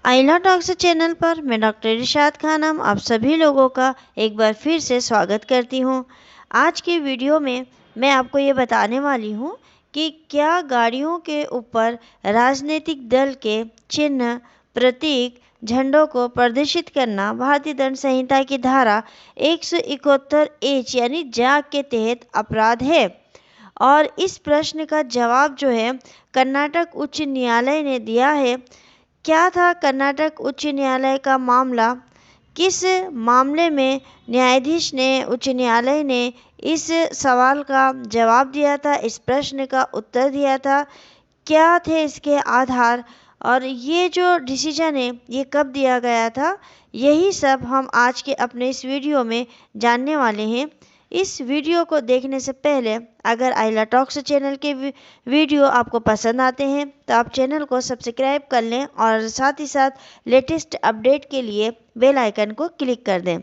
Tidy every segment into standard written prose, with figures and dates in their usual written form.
आइला talks channel पर मैं doctor इरशाद खानम आप सभी लोगों का एक बार फिर से स्वागत करती हूं। आज की वीडियो में मैं आपको ये बताने वाली हूं कि क्या गाड़ियों के ऊपर राजनीतिक दल के चिन्ह, प्रतीक, झंडों को प्रदर्शित करना भारतीय दंड संहिता की धारा 171 यानी जा के तहत अपराध है। और इस प्रश्न का जवाब जो है कर्नाटक उच्च न्यायालय ने दिया है। क्या था कर्नाटक उच्च न्यायालय का मामला? किस मामले में न्यायाधीश ने उच्च न्यायालय ने इस सवाल का जवाब दिया था, इस प्रश्न का उत्तर दिया था? क्या थे इसके आधार और ये जो डिसीजन है ये कब दिया गया था? यही सब हम आज के अपने इस वीडियो में जानने वाले हैं। इस वीडियो को देखने से पहले अगर आइला टॉक्स चैनल के वीडियो आपको पसंद आते हैं तो आप चैनल को सब्सक्राइब कर लें और साथ ही साथ लेटेस्ट अपडेट के लिए बेल आइकन को क्लिक कर दें।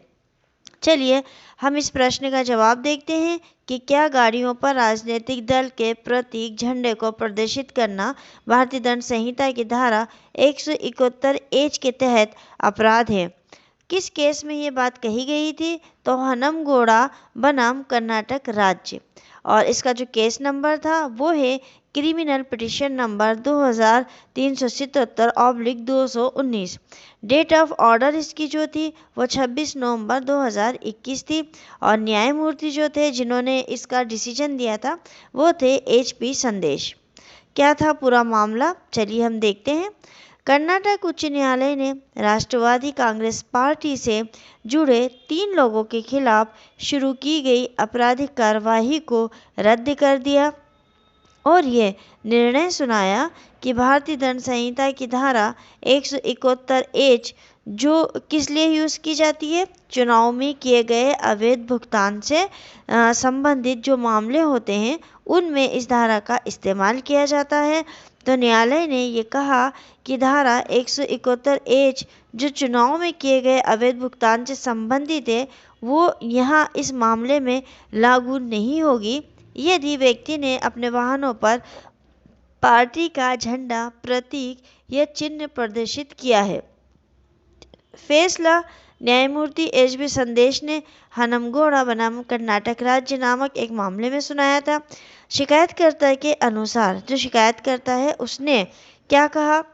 चलिए हम इस प्रश्न का जवाब देखते हैं कि क्या गाड़ियों पर राजनीतिक दल के प्रतीक, झंडे को प्रदर्शित करना भारतीय दंड संहिता की धारा 171 के तहत अपराध है। किस केस में ये बात कही गई थी? तो हनमगोड़ा बनाम कर्नाटक राज्य। और इसका जो केस नंबर था वो है criminal petition number 2377/219। Date of order इसकी जो थी वो 26 नवंबर 2021 थी। और न्यायमूर्ति जो थे जिन्होंने इसका डिसीजन दिया था वो थे HP संदेश। क्या था पूरा मामला? चलिए हम देखते हैं। कर्नाटक उच्च न्यायालय ने राष्ट्रवादी कांग्रेस पार्टी से जुड़े 3 लोगों के खिलाफ शुरू की गई आपराधिक कार्यवाही को रद्द कर दिया और ये निर्णय सुनाया कि भारतीय दंड संहिता की धारा 171 जो किस लिए यूज़ की जाती है? चुनाव में किए गए अवैध भुगतान से संबंधित जो मामले होते हैं उनमें इस धारा का इस्तेमाल किया जाता है। तो न्यायालय ने ये कहा कि धारा 171 जो चुनाव में किए गए अवैध भुगतान से संबंधित है वो यहाँ इस मामले में लागू नहीं होगी यदि व्यक्ति ने अपने वाहनों पर पार्टी का झंडा, प्रतीक या चिन्ह प्रदर्शित किया है। फैसला न्यायमूर्ति HP संदेश ने हनमगोड़ा बनाम कर्नाटक राज्य नामक एक मामले में सुनाया था। शिकायतकर्ता के अनुसार जो शिकायतकर्ता है उसने क्या कहा?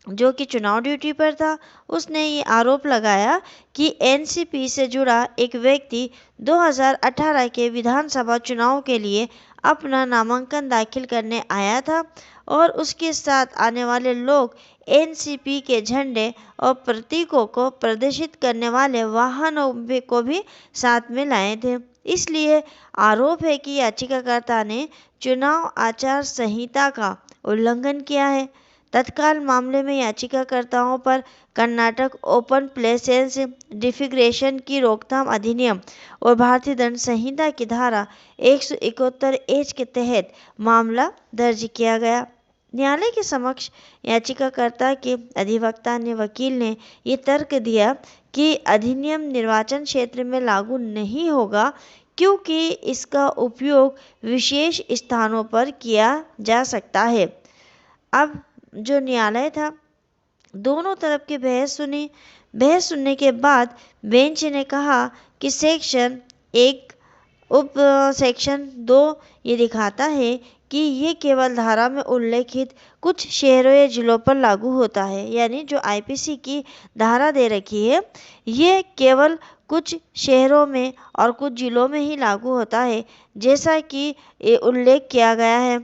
जो कि चुनाव ड्यूटी पर था, उसने ये आरोप लगाया कि NCP से जुड़ा एक व्यक्ति 2018 के विधानसभा चुनाव के लिए अपना नामांकन दाखिल करने आया था और उसके साथ आने वाले लोग NCP के झंडे और प्रतीकों को प्रदर्शित करने वाले वाहनों को भी साथ में लाए थे। इसलिए आरोप है कि याचिकाकर्ता ने चुनाव आचार संहिता का उल्लंघन किया है। तत्काल मामले में याचिकाकर्ताओं पर कर्नाटक ओपन प्लेसेस डिफिग्रेशन की रोकथाम अधिनियम और भारतीय दंड संहिता की धारा 171 के तहत मामला दर्ज किया गया। न्यायालय के समक्ष याचिकाकर्ता के अधिवक्ता ने वकील ने ये तर्क दिया कि अधिनियम निर्वाचन क्षेत्र में लागू नहीं होगा क्योंकि इसका उपयोग विशेष स्थानों पर किया जा सकता है। अब जो न्यायालय था दोनों तरफ की बहस सुनी। बहस सुनने के बाद बेंच ने कहा कि सेक्शन 1 उप सेक्शन 2 ये दिखाता है कि ये केवल धारा में उल्लेखित कुछ शहरों या जिलों पर लागू होता है। यानी जो IPC की धारा दे रखी है ये केवल कुछ शहरों में और कुछ जिलों में ही लागू होता है जैसा कि उल्लेख किया गया है।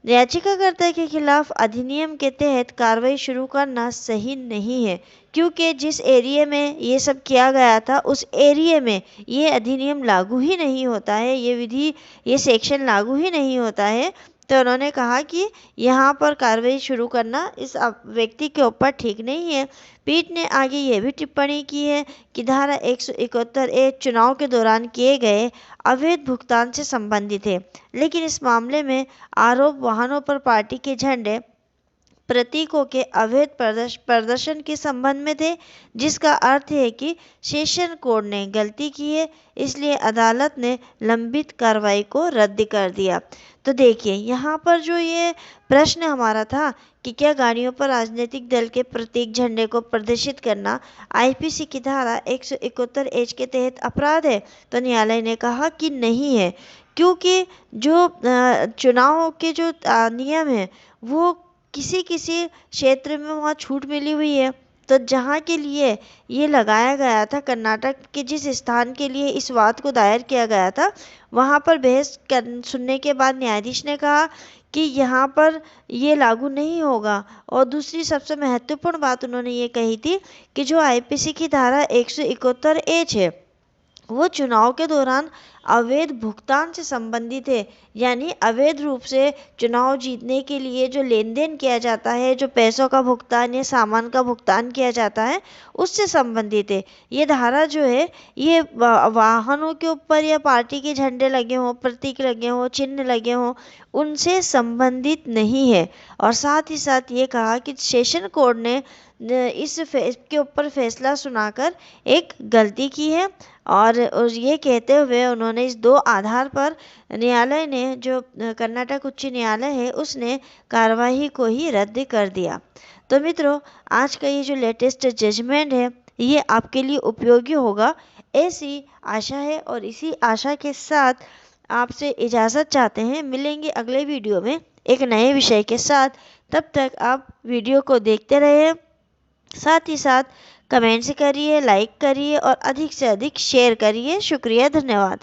याचिकाकर्ता के खिलाफ अधिनियम के तहत कार्रवाई शुरू करना सही नहीं है क्योंकि जिस एरिया में ये सब किया गया था उस एरिया में ये अधिनियम लागू ही नहीं होता है, ये विधि, ये सेक्शन लागू ही नहीं होता है। तो उन्होंने कहा कि यहाँ पर कार्रवाई शुरू करना इस व्यक्ति के ऊपर ठीक नहीं है। पीठ ने आगे ये भी टिप्पणी की है कि धारा 171 चुनाव के दौरान किए गए अवैध भुगतान से संबंधित है, लेकिन इस मामले में आरोप वाहनों पर पार्टी के झंडे, प्रतीकों के अवैध प्रदर्शन के संबंध में थे, जिसका अर्थ है कि सेशन कोर्ट ने गलती की है, इसलिए अदालत ने लंबित कार्रवाई को रद्द कर दिया। तो देखिए यहाँ पर जो ये प्रश्न हमारा था कि क्या गाड़ियों पर राजनीतिक दल के प्रतीक झंडे को प्रदर्शित करना आईपीसी की धारा 171 के तहत अपराध है? तो न्यायालय ने कहा कि नहीं है, क्योंकि जो चुनाव के जो नियम है वो किसी किसी क्षेत्र में वहाँ छूट मिली हुई है। तो जहाँ के लिए ये लगाया गया था, कर्नाटक के जिस स्थान के लिए इस बात को दायर किया गया था, वहाँ पर बहस सुनने के बाद न्यायाधीश ने कहा कि यहाँ पर ये लागू नहीं होगा। और दूसरी सबसे महत्वपूर्ण बात उन्होंने ये कही थी कि जो आईपीसी की धारा 171 है वो चुनाव के दौरान अवैध भुगतान से संबंधित है, यानी अवैध रूप से चुनाव जीतने के लिए जो लेन देन किया जाता है, जो पैसों का भुगतान या सामान का भुगतान किया जाता है, उससे संबंधित है। ये धारा जो है ये वाहनों के ऊपर या पार्टी के झंडे लगे हों, प्रतीक लगे हों, चिन्ह लगे हों, उनसे संबंधित नहीं है। और साथ ही साथ ये कहा कि सेशन कोर्ट ने इस के ऊपर फैसला सुनाकर एक गलती की है। और ये कहते हुए उन्होंने इस दो आधार पर न्यायालय ने, जो कर्नाटक उच्च न्यायालय है, उसने कार्रवाई को ही रद्द कर दिया। तो मित्रों, आज का ये जो लेटेस्ट जजमेंट है ये आपके लिए उपयोगी होगा, ऐसी आशा है। और इसी आशा के साथ आपसे इजाज़त चाहते हैं। मिलेंगे अगले वीडियो में एक नए विषय के साथ। तब तक आप वीडियो को देखते रहिए, साथ ही साथ कमेंट्स करिए, लाइक करिए और अधिक से अधिक शेयर करिए। शुक्रिया, धन्यवाद।